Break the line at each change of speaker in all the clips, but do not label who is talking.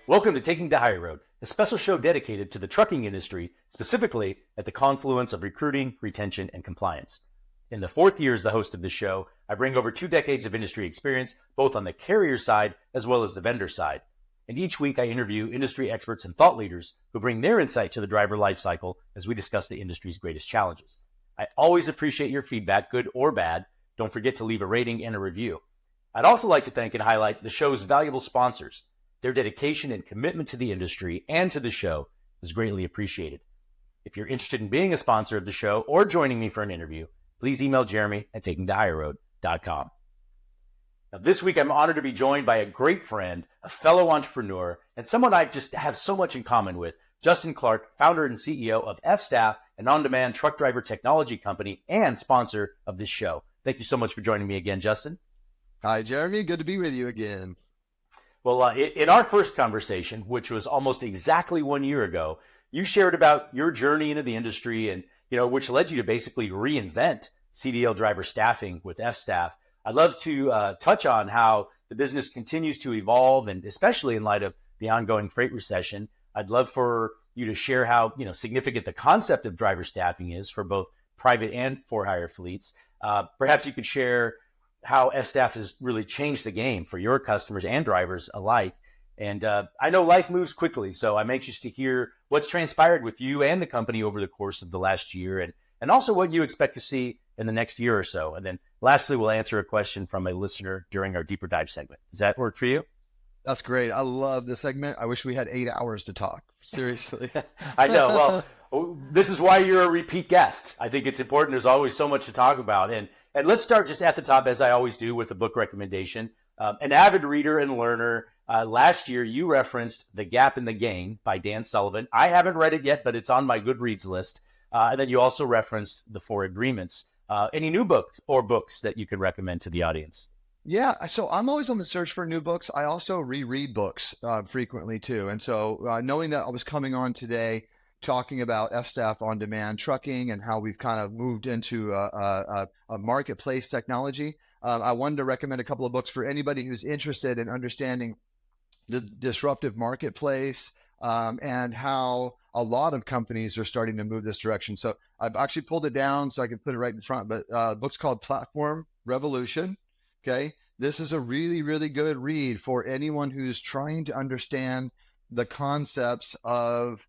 Welcome to Taking the High Road, a special show dedicated to the trucking industry, specifically at the confluence of recruiting, retention, and compliance. In the fourth year as the host of this show, I bring over 2 decades of industry experience, both on the carrier side as well as the vendor side. And each week I interview industry experts and thought leaders who bring their insight to the driver lifecycle as we discuss the industry's greatest challenges. I always appreciate your feedback, good or bad. Don't forget to leave a rating and a review. I'd also like to thank and highlight the show's valuable sponsors. Their dedication and commitment to the industry and to the show is greatly appreciated. If you're interested in being a sponsor of the show or joining me for an interview, please email Jeremy at takingthehigherroad.com. Now, this week, I'm honored to be joined by a great friend, a fellow entrepreneur, and someone I just have so much in common with, Justin Clarke, founder and CEO of F-Staff, an on-demand truck driver technology company and sponsor of this show. Thank you so much for joining me again, Justin.
Hi, Jeremy. Good to be with you again.
Well, in our first conversation, which was almost exactly 1 year ago, you shared about your journey into the industry and, which led you to basically reinvent CDL driver staffing with F-Staff. I'd love to touch on how the business continues to evolve, and especially in light of the ongoing freight recession. I'd love for you to share how, significant the concept of driver staffing is for both private and for-hire fleets. Perhaps you could share how F-Staff has really changed the game for your customers and drivers alike. And I know life moves quickly, so I'm anxious to hear what's transpired with you and the company over the course of the last year, and also what you expect to see in the next year or so. And then lastly, we'll answer a question from a listener during our deeper dive segment. Does that work for you?
That's great. I love this segment. I wish we had 8 hours to talk. Seriously.
I know. Well, this is why you're a repeat guest. I think it's important. There's always so much to talk about. And let's start just at the top, as I always do, with a book recommendation. An avid reader and learner, last year you referenced The Gap in the Gain by Dan Sullivan. I haven't read it yet, but it's on my Goodreads list. And then you also referenced The Four Agreements. Any new books or books that you could recommend to the audience?
Yeah, so I'm always on the search for new books. I also reread books frequently too. And so knowing that I was coming on today talking about F-Staff on-demand trucking and how we've kind of moved into a marketplace technology, I wanted to recommend a couple of books for anybody who's interested in understanding the disruptive marketplace and how a lot of companies are starting to move this direction. So I've actually pulled it down so I can put it right in front, but the book's called Platform Revolution. Okay. This is a really, really good read for anyone who's trying to understand the concepts of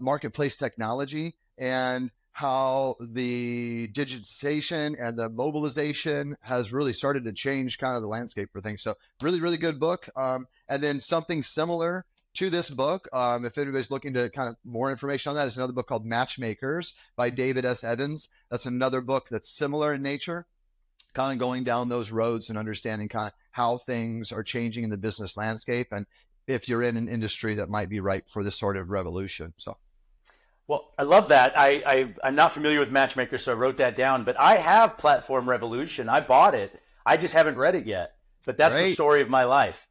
marketplace technology and how the digitization and the mobilization has really started to change kind of the landscape for things. So really, really good book. And then something similar to this book, if anybody's looking to kind of more information on that, is another book called Matchmakers by David S. Evans. That's another book that's similar in nature, kind of going down those roads and understanding kind of how things are changing in the business landscape and if you're in an industry that might be ripe for this sort of revolution. So,
well, I love that. I'm not familiar with Matchmaker, so I wrote that down. But I have Platform Revolution. I bought it. I just haven't read it yet. But that's the story of my life.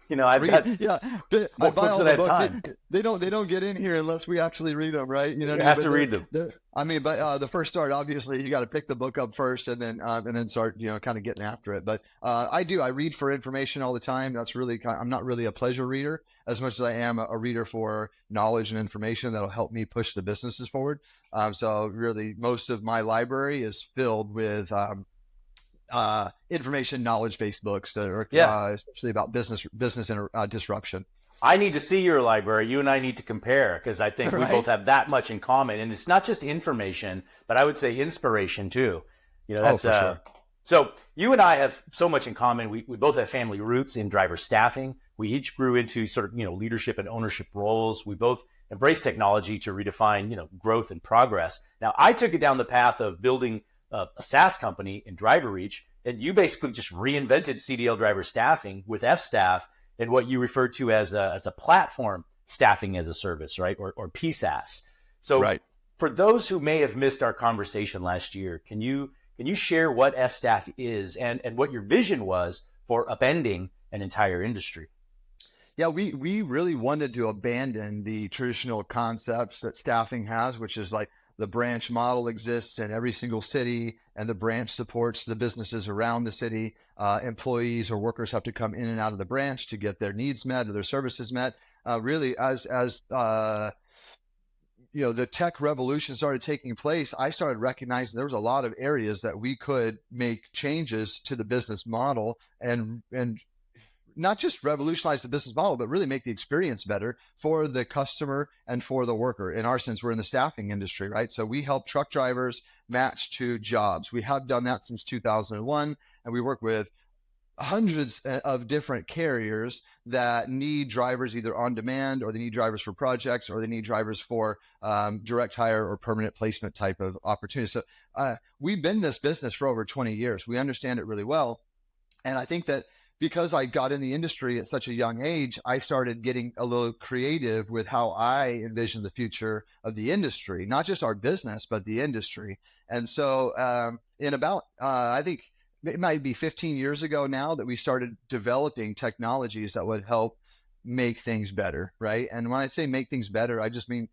I've got
I buy all the books. They don't get in here unless we actually read them, right?
You have to read them.
But the first start, obviously, you got to pick the book up first, and then start, kind of getting after it. But I read for information all the time. That's really I'm not really a pleasure reader as much as I am a reader for knowledge and information that'll help me push the businesses forward. So really, most of my library is filled with information knowledge-based books that are especially about business disruption.
I need to see your library. You and I need to compare because I think we both have that much in common. And it's not just information, but I would say inspiration too. That's
for sure.
So you and I have so much in common. We both have family roots in driver staffing. We each grew into sort of, leadership and ownership roles. We both embrace technology to redefine, growth and progress. Now, I took it down the path of building a SaaS company in driver reach, and you basically just reinvented CDL driver staffing with F-Staff and what you refer to as a platform staffing as a service, right? Or PSaaS. So for those who may have missed our conversation last year, can you share what F-Staff is and what your vision was for upending an entire industry?
Yeah, we really wanted to abandon the traditional concepts that staffing has, which is like the branch model exists in every single city, and the branch supports the businesses around the city. Employees or workers have to come in and out of the branch to get their needs met or their services met. Really, as the tech revolution started taking place, I started recognizing there was a lot of areas that we could make changes to the business model and not just revolutionize the business model, but really make the experience better for the customer and for the worker. In our sense, we're in the staffing industry, right? So we help truck drivers match to jobs. We have done that since 2001, and we work with hundreds of different carriers that need drivers either on demand, or they need drivers for projects, or they need drivers for direct hire or permanent placement type of opportunities. So we've been in this business for over 20 years. We understand it really well. And I think that because I got in the industry at such a young age, I started getting a little creative with how I envision the future of the industry, not just our business, but the industry. And so in about, I think it might be 15 years ago now, that we started developing technologies that would help make things better, right? And when I say make things better, I just mean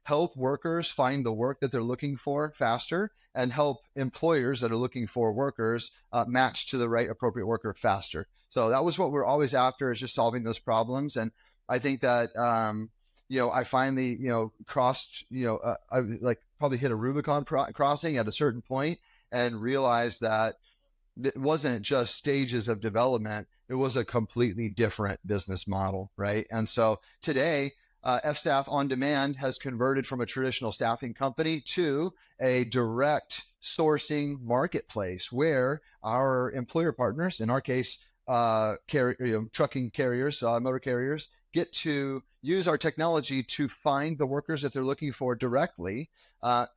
help workers find the work that they're looking for faster, and help employers that are looking for workers match to the right appropriate worker faster. So that was what we're always after, is just solving those problems. And I think that, I finally, crossed, I like probably hit a Rubicon crossing at a certain point, and realized that it wasn't just stages of development. It was a completely different business model, right? And so today, FStaff On Demand has converted from a traditional staffing company to a direct sourcing marketplace, where our employer partners, in our case, trucking carriers, motor carriers, get to use our technology to find the workers that they're looking for directly,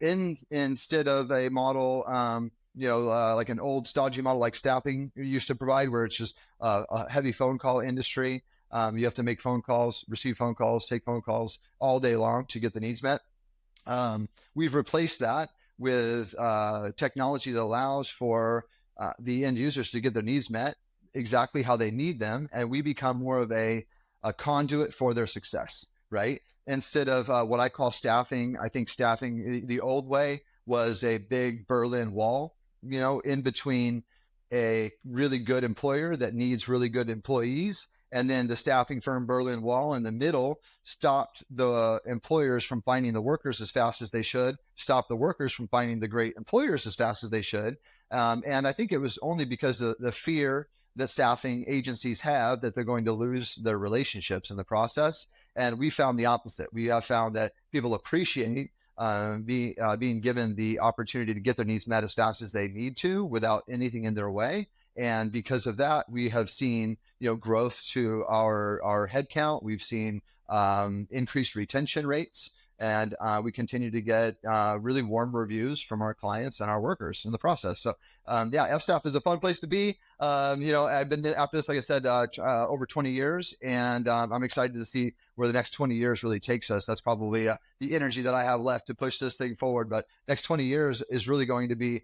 instead of a model, like an old stodgy model like staffing used to provide, where it's just a heavy phone call industry. You have to make phone calls, receive phone calls, take phone calls all day long to get the needs met. We've replaced that with technology that allows for the end users to get their needs met exactly how they need them, and we become more of a conduit for their success, right? Instead of what I call staffing, I think staffing the old way was a big Berlin Wall, in between a really good employer that needs really good employees, and then the staffing firm Berlin Wall in the middle stopped the employers from finding the workers as fast as they should, stopped the workers from finding the great employers as fast as they should. And I think it was only because of the fear that staffing agencies have that they're going to lose their relationships in the process. And we found the opposite. We have found that people appreciate being given the opportunity to get their needs met as fast as they need to, without anything in their way. And because of that, we have seen, growth to our headcount. We've seen increased retention rates, and we continue to get really warm reviews from our clients and our workers in the process. So FStaff is a fun place to be. I've been after this, like I said, over 20 years, and I'm excited to see where the next 20 years really takes us. That's probably the energy that I have left to push this thing forward. But next 20 years is really going to be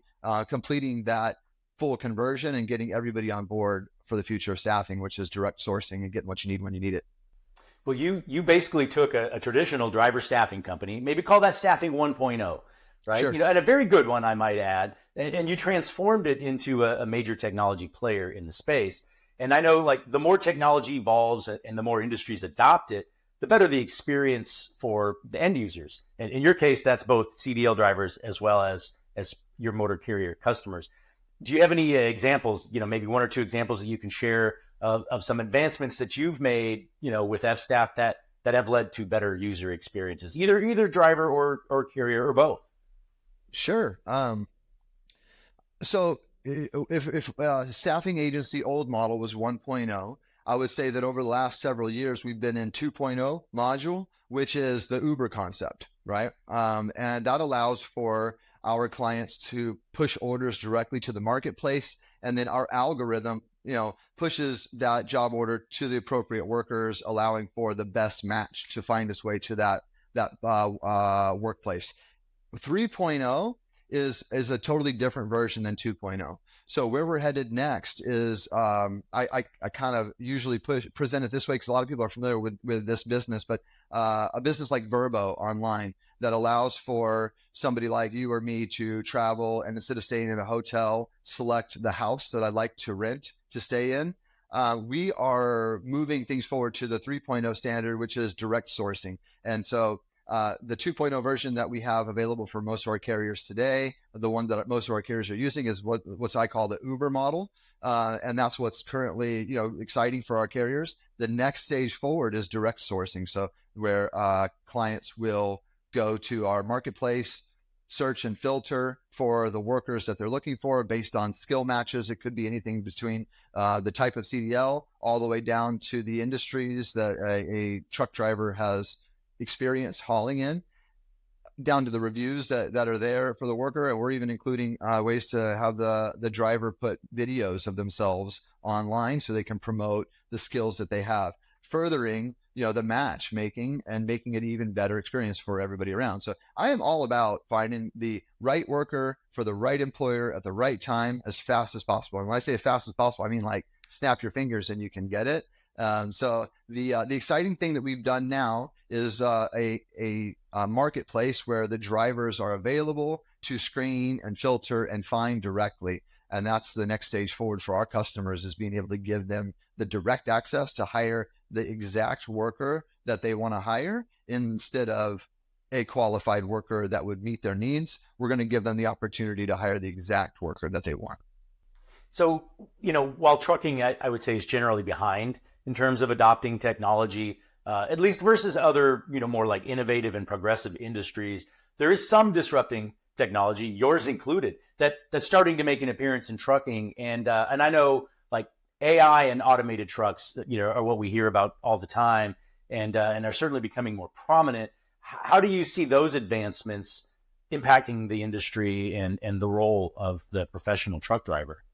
completing that full conversion and getting everybody on board for the future of staffing, which is direct sourcing and getting what you need when you need it.
Well, you basically took a traditional driver staffing company, maybe call that staffing 1.0, right?
Sure.
And a very good one, I might add, and you transformed it into a major technology player in the space. And I know, like, the more technology evolves and the more industries adopt it, the better the experience for the end users. And in your case, that's both CDL drivers as well as your motor carrier customers. Do you have any examples, maybe one or two examples that you can share of some advancements that you've made, with FStaff that have led to better user experiences, either driver or carrier or both?
Sure. So if staffing agency old model was 1.0, I would say that over the last several years, we've been in 2.0 module, which is the Uber concept, right? And that allows for our clients to push orders directly to the marketplace. And then our algorithm, pushes that job order to the appropriate workers, allowing for the best match to find its way to that workplace. 3.0 is a totally different version than 2.0. So where we're headed next is, I kind of usually present it this way because a lot of people are familiar with this business, but a business like Verbo online, that allows for somebody like you or me to travel, and instead of staying in a hotel, select the house that I'd like to rent to stay in. We are moving things forward to the 3.0 standard, which is direct sourcing. And so the 2.0 version that we have available for most of our carriers today, the one that most of our carriers are using, is what I call the Uber model. And that's what's currently, exciting for our carriers. The next stage forward is direct sourcing. So where clients will go to our marketplace, search and filter for the workers that they're looking for based on skill matches. It could be anything between the type of CDL all the way down to the industries that a truck driver has experience hauling in, down to the reviews that are there for the worker. And we're even including ways to have the driver put videos of themselves online so they can promote the skills that they have, furthering the matchmaking and making it an even better experience for everybody around. So I am all about finding the right worker for the right employer at the right time as fast as possible. And when I say as fast as possible, I mean like snap your fingers and you can get it. So the exciting thing that we've done now is a marketplace where the drivers are available to screen and filter and find directly. And that's the next stage forward for our customers, is being able to give them the direct access to hire the exact worker that they want to hire instead of a qualified worker that would meet their needs. We're going to give them the opportunity to hire the exact worker that they want.
So, while trucking, I would say, is generally behind in terms of adopting technology, at least versus other, more like innovative and progressive industries, there is some disrupting technology, yours included, that's starting to make an appearance in trucking. And I know like AI and automated trucks, are what we hear about all the time, and are certainly becoming more prominent. How do you see those advancements impacting the industry and the role of the professional truck driver?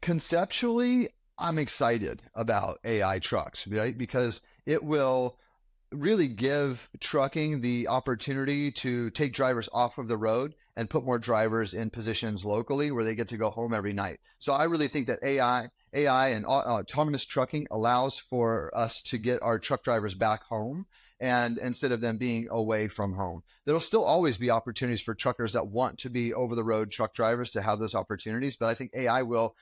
Conceptually, I'm excited about AI trucks, right? Because it will really give trucking the opportunity to take drivers off of the road and put more drivers in positions locally where they get to go home every night. So I really think that AI and autonomous trucking allows for us to get our truck drivers back home, and instead of them being away from home. There'll still always be opportunities for truckers that want to be over the road truck drivers to have those opportunities, but I think AI will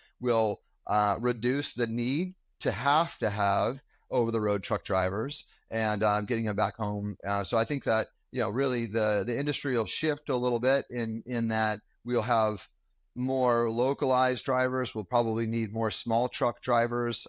reduce the need to have over the road truck drivers and getting them back home. So I think that really the industry will shift a little bit in that we'll have more localized drivers. We'll probably need more small truck drivers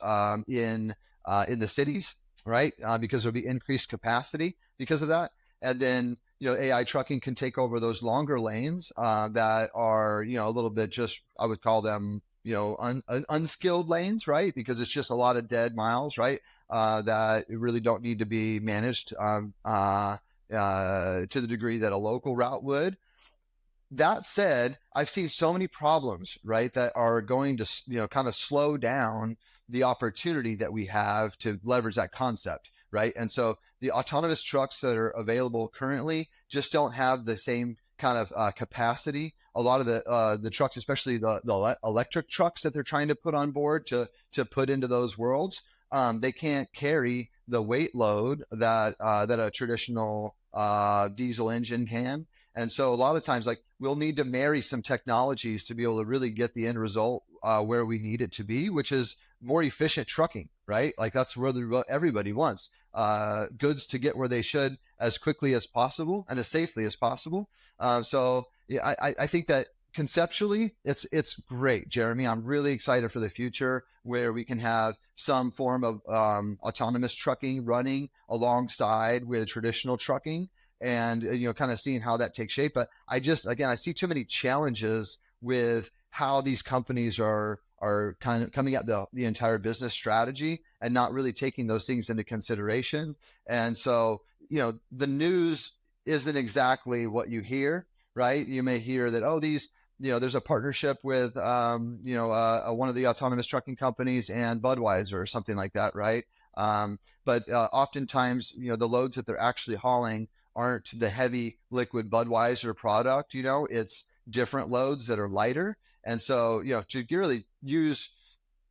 in the cities, right? Because there'll be increased capacity because of that. And then AI trucking can take over those longer lanes that are a little bit just, I would call them unskilled lanes, right? Because it's just a lot of dead miles, right? That really don't need to be managed to the degree that a local route would. That said, I've seen so many problems, right, that are going to, kind of slow down the opportunity that we have to leverage that concept, right? And so the autonomous trucks that are available currently just don't have the same kind of capacity. A lot of the trucks, especially the electric trucks that they're trying to put on board to put into those worlds, they can't carry the weight load that a traditional diesel engine can. And so a lot of times, like, we'll need to marry some technologies to be able to really get the end result where we need it to be, which is more efficient trucking, right? Like that's really what everybody wants, goods to get where they should as quickly as possible and as safely as possible. So yeah, I think that conceptually it's great, Jeremy. I'm really excited for the future where we can have some form of autonomous trucking running alongside with traditional trucking, and kind of seeing how that takes shape. But I see too many challenges with how these companies are kind of coming at the entire business strategy and not really taking those things into consideration. And so the news isn't exactly what you hear, right? You may hear that, oh, these there's a partnership with one of the autonomous trucking companies and Budweiser or something like that, right? But oftentimes the loads that they're actually hauling aren't the heavy liquid Budweiser product. It's different loads that are lighter. And so to really use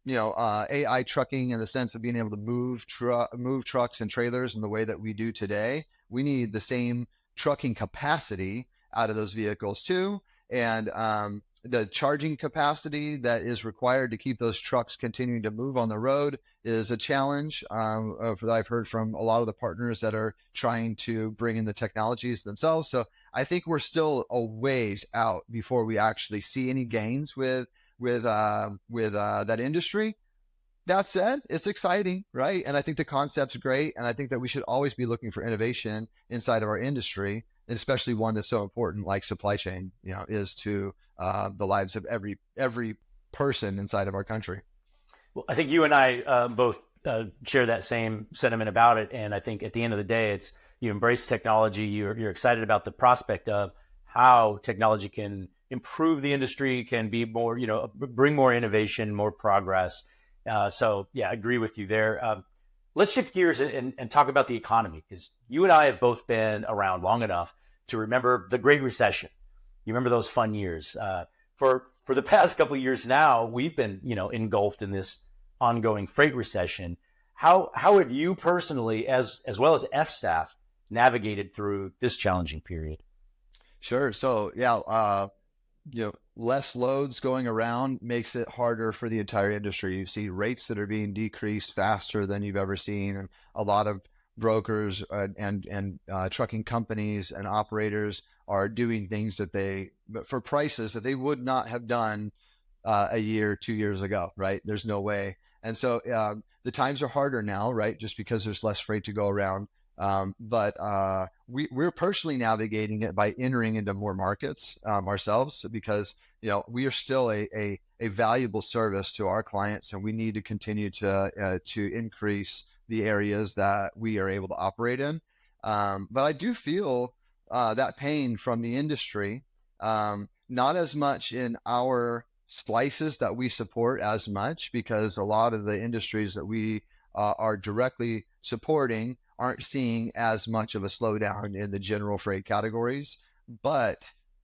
AI trucking in the sense of being able to move trucks and trailers in the way that we do today, we need the same trucking capacity out of those vehicles too. And the charging capacity that is required to keep those trucks continuing to move on the road is a challenge that I've heard from a lot of the partners that are trying to bring in the technologies themselves. So I think we're still a ways out before we actually see any gains with that industry. That said, it's exciting, right? And I think the concept's great. And I think that we should always be looking for innovation inside of our industry, and especially one that's so important like supply chain, is to the lives of every person inside of our country.
Well, I think you and I both share that same sentiment about it. And I think at the end of the day, it's you embrace technology. You're excited about the prospect of how technology can improve the industry, can be more, bring more innovation, more progress. So yeah, I agree with you there. Let's shift gears and talk about the economy, because you and I have both been around long enough to remember the Great Recession. You remember those fun years. For the past couple of years now, we've been engulfed in this ongoing freight recession. How have you personally, as well as FStaff, navigated through this challenging period?
Sure. So yeah, less loads going around makes it harder for the entire industry. You see rates that are being decreased faster than you've ever seen, and a lot of brokers and trucking companies and operators are doing things for prices that they would not have done a year, 2 years ago, right? There's no way. And so the times are harder now, right? Just because there's less freight to go around. But we're personally navigating it by entering into more markets ourselves, because we are still a valuable service to our clients, and we need to continue to increase the areas that we are able to operate in. But I do feel that pain from the industry, not as much in our slices that we support as much, because a lot of the industries that we are directly supporting aren't seeing as much of a slowdown in the general freight categories. But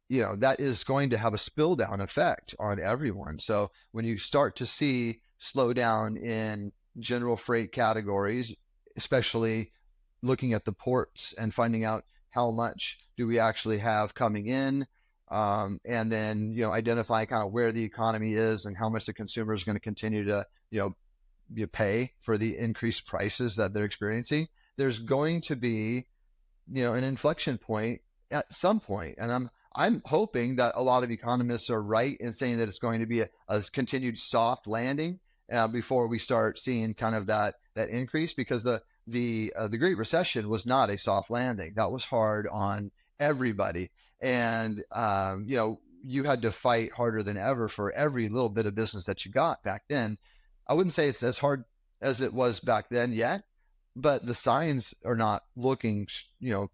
that is going to have a spill down effect on everyone. So when you start to see slowdown in general freight categories, especially looking at the ports and finding out how much do we actually have coming in, and then identify kind of where the economy is and how much the consumer is going to continue to you pay for the increased prices that they're experiencing. There's going to be an inflection point at some point, and I'm hoping that a lot of economists are right in saying that it's going to be a continued soft landing before we start seeing kind of that increase, because the Great Recession was not a soft landing. That was hard on everybody, and you had to fight harder than ever for every little bit of business that you got back then. I wouldn't say it's as hard as it was back then yet, but the signs are not looking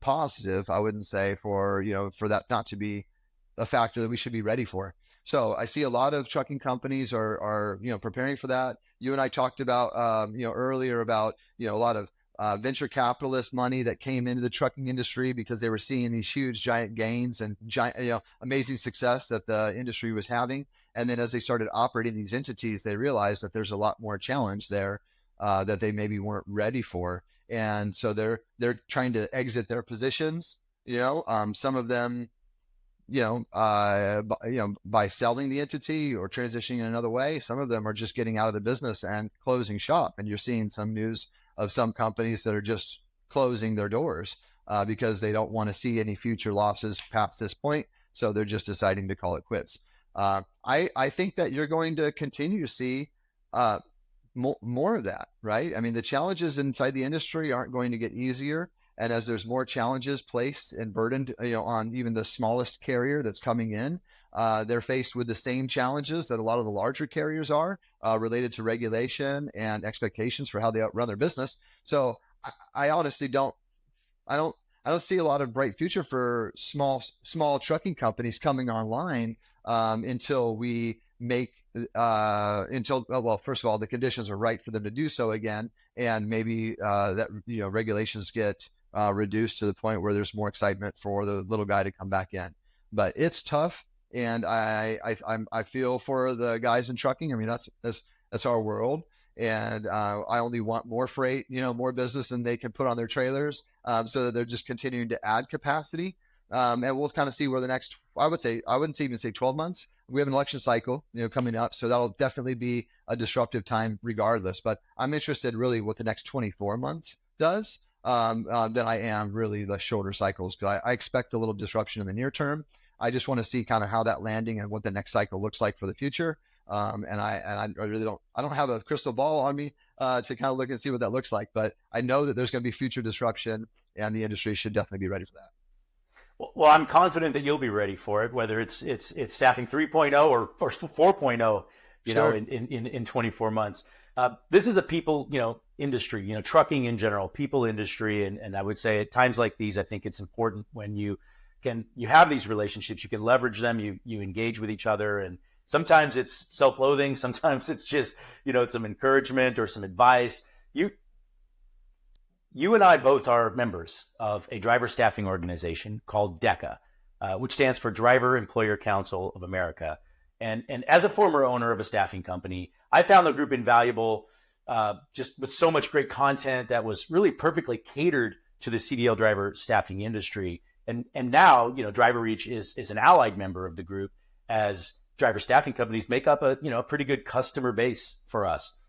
positive. I wouldn't say for that not to be a factor that we should be ready for. So I see a lot of trucking companies are preparing for that. You and I talked about earlier about a lot of venture capitalist money that came into the trucking industry because they were seeing these huge giant gains and amazing success that the industry was having. And then as they started operating these entities, they realized that there's a lot more challenge there that they maybe weren't ready for. And so they're trying to exit their positions. Some of them by selling the entity or transitioning in another way. Some of them are just getting out of the business and closing shop. And you're seeing some news of some companies that are just closing their doors because they don't want to see any future losses past this point. So they're just deciding to call it quits. I think that you're going to continue to see more of that, right? I mean, the challenges inside the industry aren't going to get easier. And as there's more challenges placed and burdened, on even the smallest carrier that's coming in, they're faced with the same challenges that a lot of the larger carriers are related to regulation and expectations for how they run their business. So I honestly don't see a lot of bright future for small trucking companies coming online until we make first of all, the conditions are right for them to do so again, and maybe that regulations get reduced to the point where there's more excitement for the little guy to come back in. But it's tough, and I feel for the guys in trucking. I mean, that's our world, and I only want more freight, more business than they can put on their trailers, so that they're just continuing to add capacity. And we'll kind of see where the next, I wouldn't even say 12 months. We have an election cycle, coming up. So that'll definitely be a disruptive time regardless. But I'm interested really what the next 24 months does than I am really the shorter cycles. Because I expect a little disruption in the near term. I just want to see kind of how that landing and what the next cycle looks like for the future. And I really don't have a crystal ball on me to kind of look and see what that looks like. But I know that there's going to be future disruption, and the industry should definitely be ready for that.
Well, I'm confident that you'll be ready for it, whether it's staffing 3.0 or 4.0,
Sure.
in 24 months. This is a people, industry, trucking in general, people industry. And I would say at times like these, I think it's important when you have these relationships, you can leverage them, you engage with each other. And sometimes it's self-loathing. Sometimes it's just, some encouragement or some advice. You and I both are members of a driver staffing organization called DECA, which stands for Driver Employer Council of America. And as a former owner of a staffing company, I found the group invaluable, just with so much great content that was really perfectly catered to the CDL driver staffing industry. And now, Driver Reach is an allied member of the group, as driver staffing companies make up a pretty good customer base for us.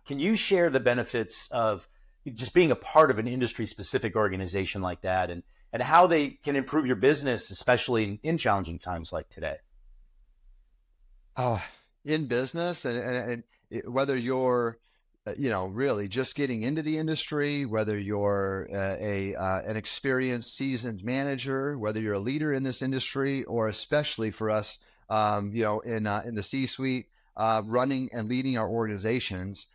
Can you share the benefits of just being a part of an industry specific organization like that, and how they can improve your business, especially in challenging times like today?
In business, and whether you're, really just getting into the industry, whether you're an experienced, seasoned manager, whether you're a leader in this industry, or especially for us, in the C-suite, running and leading our organizations,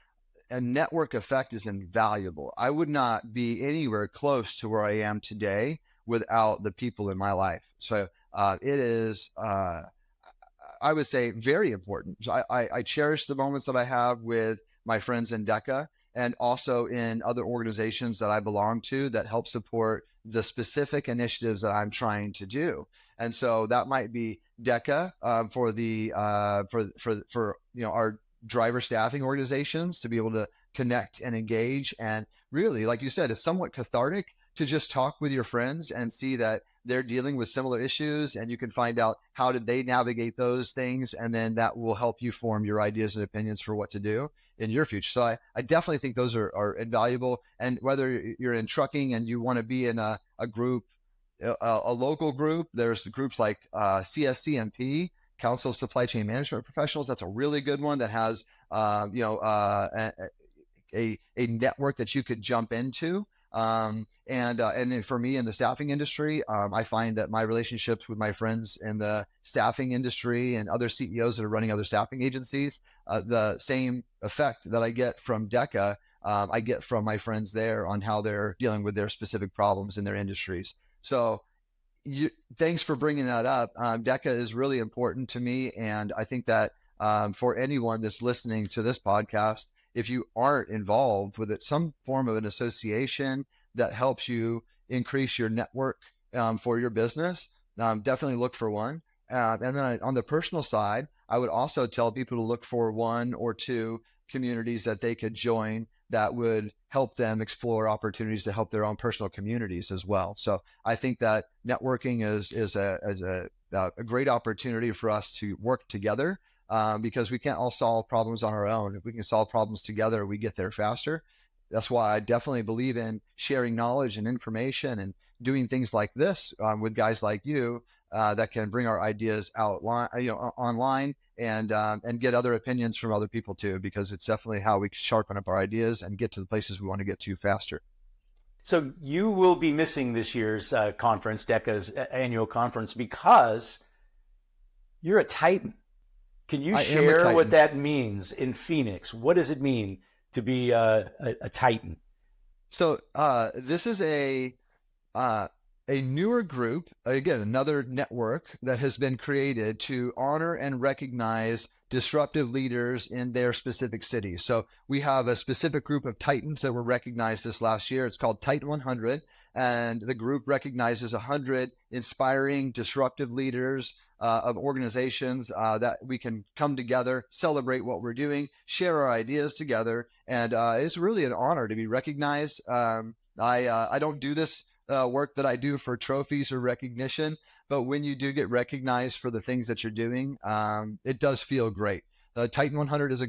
a network effect is invaluable. I would not be anywhere close to where I am today without the people in my life. So it is, I would say, very important. So I cherish the moments that I have with my friends in DECA, and also in other organizations that I belong to that help support the specific initiatives that I'm trying to do. And so that might be DECA for the for our driver staffing organizations, to be able to connect and engage. And really, like you said, it's somewhat cathartic to just talk with your friends and see that they're dealing with similar issues, and you can find out how did they navigate those things, and then that will help you form your ideas and opinions for what to do in your future. So I definitely think those are invaluable. And whether you're in trucking and you want to be in a group, a local group, there's groups like CSCMP, Council of Supply Chain Management Professionals. That's a really good one that has, a network that you could jump into. And then for me in the staffing industry, I find that my relationships with my friends in the staffing industry and other CEOs that are running other staffing agencies, the same effect that I get from DECA, I get from my friends there on how they're dealing with their specific problems in their industries. So thanks for bringing that up. DECA is really important to me. And I think that for anyone that's listening to this podcast, if you aren't involved with it, some form of an association that helps you increase your network for your business, definitely look for one. And then on the personal side, I would also tell people to look for one or two communities that they could join that would help them explore opportunities to help their own personal communities as well. So I think that networking is a great opportunity for us to work together, because we can't all solve problems on our own. If we can solve problems together, we get there faster. That's why I definitely believe in sharing knowledge and information and doing things like this with guys like you that can bring our ideas out online and get other opinions from other people too, because it's definitely how we sharpen up our ideas and get to the places we want to get to faster.
So you will be missing this year's conference, DECA's annual conference, because you're a Titan. Can you share what that means in Phoenix? What does it mean to be a Titan?
So this is a newer group, again, another network that has been created to honor and recognize disruptive leaders in their specific cities. So we have a specific group of Titans that were recognized this last year. It's called Titan 100. and the group recognizes 100 inspiring, disruptive leaders of organizations that we can come together, celebrate what we're doing, share our ideas together, and it's really an honor to be recognized. I don't do this work that I do for trophies or recognition, but when you do get recognized for the things that you're doing, it does feel great. Titan 100 is a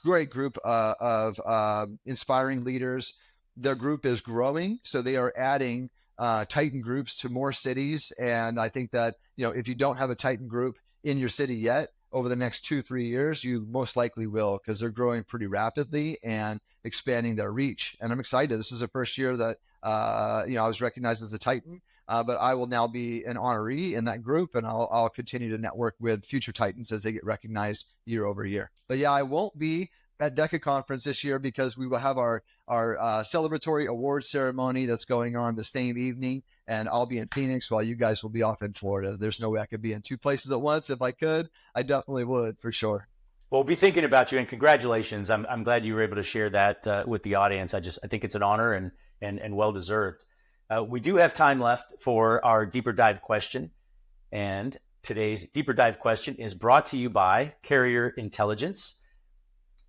great group of inspiring leaders. Their group is growing, so they are adding Titan groups to more cities. And I think that, if you don't have a Titan group in your city yet, over the next 2-3 years, you most likely will, because they're growing pretty rapidly and expanding their reach. And I'm excited. This is the first year that I was recognized as a Titan, but I will now be an honoree in that group, and I'll continue to network with future Titans as they get recognized year over year. But yeah, I won't be at DECA conference this year because we will have our celebratory award ceremony that's going on the same evening, and I'll be in Phoenix while you guys will be off in Florida. There's no way I could be in two places at once. If I could, I definitely would, for sure.
Well, we'll be thinking about you, and congratulations. I'm glad you were able to share that with the audience. I think it's an honor and well deserved. We do have time left for our deeper dive question, and today's deeper dive question is brought to you by Carrier Intelligence.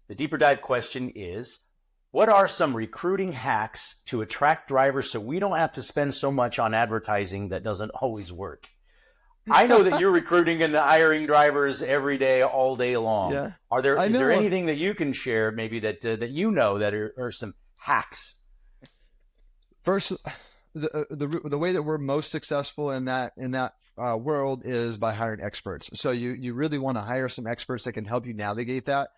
The deeper dive question is, what are some recruiting hacks to attract drivers so we don't have to spend so much on advertising that doesn't always work? I know that you're recruiting and hiring drivers every day, all day long.
Yeah.
Is there anything that you can share maybe that that are some hacks?
First, the way that we're most successful in that world is by hiring experts. So you really want to hire some experts that can help you navigate that.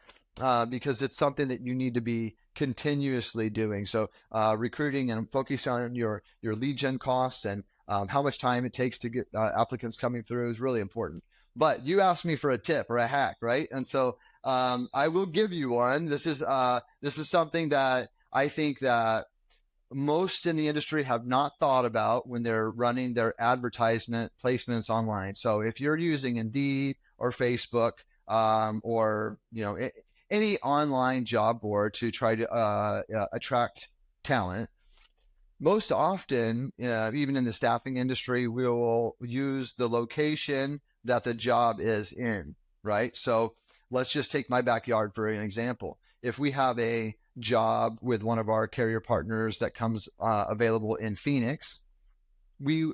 Because it's something that you need to be continuously doing. So recruiting and focusing on your lead gen costs and how much time it takes to get applicants coming through is really important. But you asked me for a tip or a hack, right? And so I will give you one. This is something that I think that most in the industry have not thought about when they're running their advertisement placements online. So if you're using Indeed or Facebook or any online job board to try to attract talent, most often, even in the staffing industry, we will use the location that the job is in, right? So let's just take my backyard for an example. If we have a job with one of our carrier partners that comes available in Phoenix, we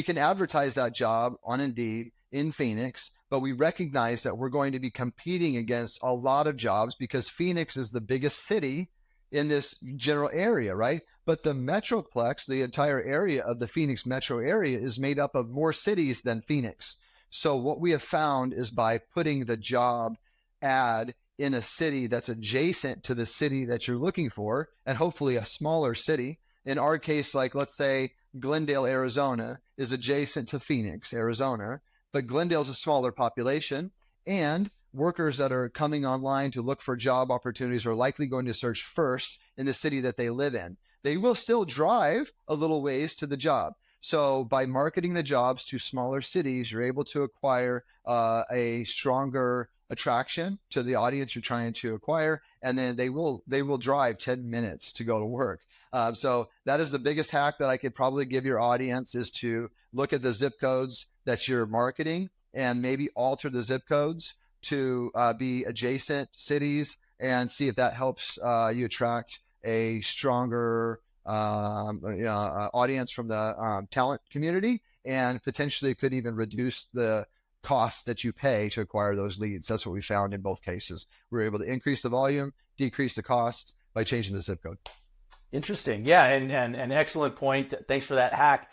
can advertise that job on Indeed in Phoenix, but we recognize that we're going to be competing against a lot of jobs because Phoenix is the biggest city in this general area, right? But the Metroplex, the entire area of the Phoenix metro area, is made up of more cities than Phoenix. So what we have found is by putting the job ad in a city that's adjacent to the city that you're looking for, and hopefully a smaller city. In our case, like let's say Glendale, Arizona is adjacent to Phoenix, Arizona, but Glendale's a smaller population, and workers that are coming online to look for job opportunities are likely going to search first in the city that they live in. They will still drive a little ways to the job. So by marketing the jobs to smaller cities, you're able to acquire a stronger attraction to the audience you're trying to acquire, and then they will drive 10 minutes to go to work. So that is the biggest hack that I could probably give your audience, is to look at the zip codes that you're marketing and maybe alter the zip codes to be adjacent cities and see if that helps you attract a stronger audience from the talent community, and potentially could even reduce the costs that you pay to acquire those leads. That's what we found in both cases. We were able to increase the volume, decrease the cost by changing the zip code.
Interesting. Yeah, and an excellent point. Thanks for that hack.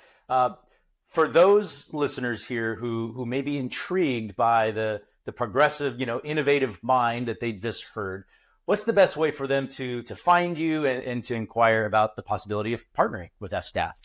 For those listeners here who may be intrigued by the progressive, innovative mind that they just heard, what's the best way for them to find you and to inquire about the possibility of partnering with F-Staff?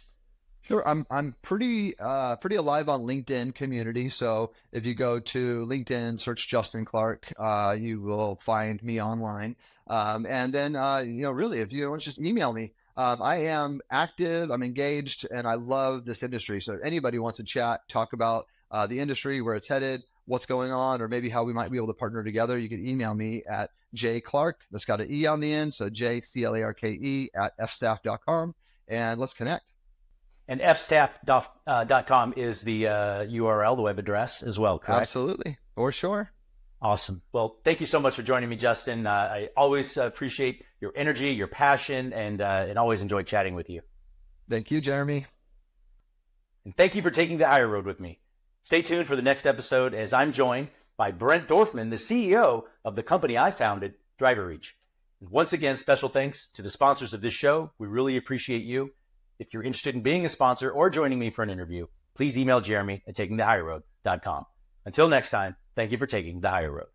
Sure. I'm pretty alive on LinkedIn community. So if you go to LinkedIn, search Justin Clarke, you will find me online. And then, really, if you want to just email me, I am active, I'm engaged, and I love this industry. So if anybody wants to chat, talk about the industry, where it's headed, what's going on, or maybe how we might be able to partner together, you can email me at jclarke, that's got an E on the end, so jclarke @fstaff.com, and let's connect.
And fstaff.com is the URL, the web address as well, correct?
Absolutely. For sure.
Awesome. Well, thank you so much for joining me, Justin. I always appreciate your energy, your passion, and always enjoy chatting with you.
Thank you, Jeremy.
And thank you for taking the higher road with me. Stay tuned for the next episode as I'm joined by Brent Dorfman, the CEO of the company I founded, DriverReach. And once again, special thanks to the sponsors of this show. We really appreciate you. If you're interested in being a sponsor or joining me for an interview, please email Jeremy at takingthehigherroad.com. Until next time, thank you for taking the higher road.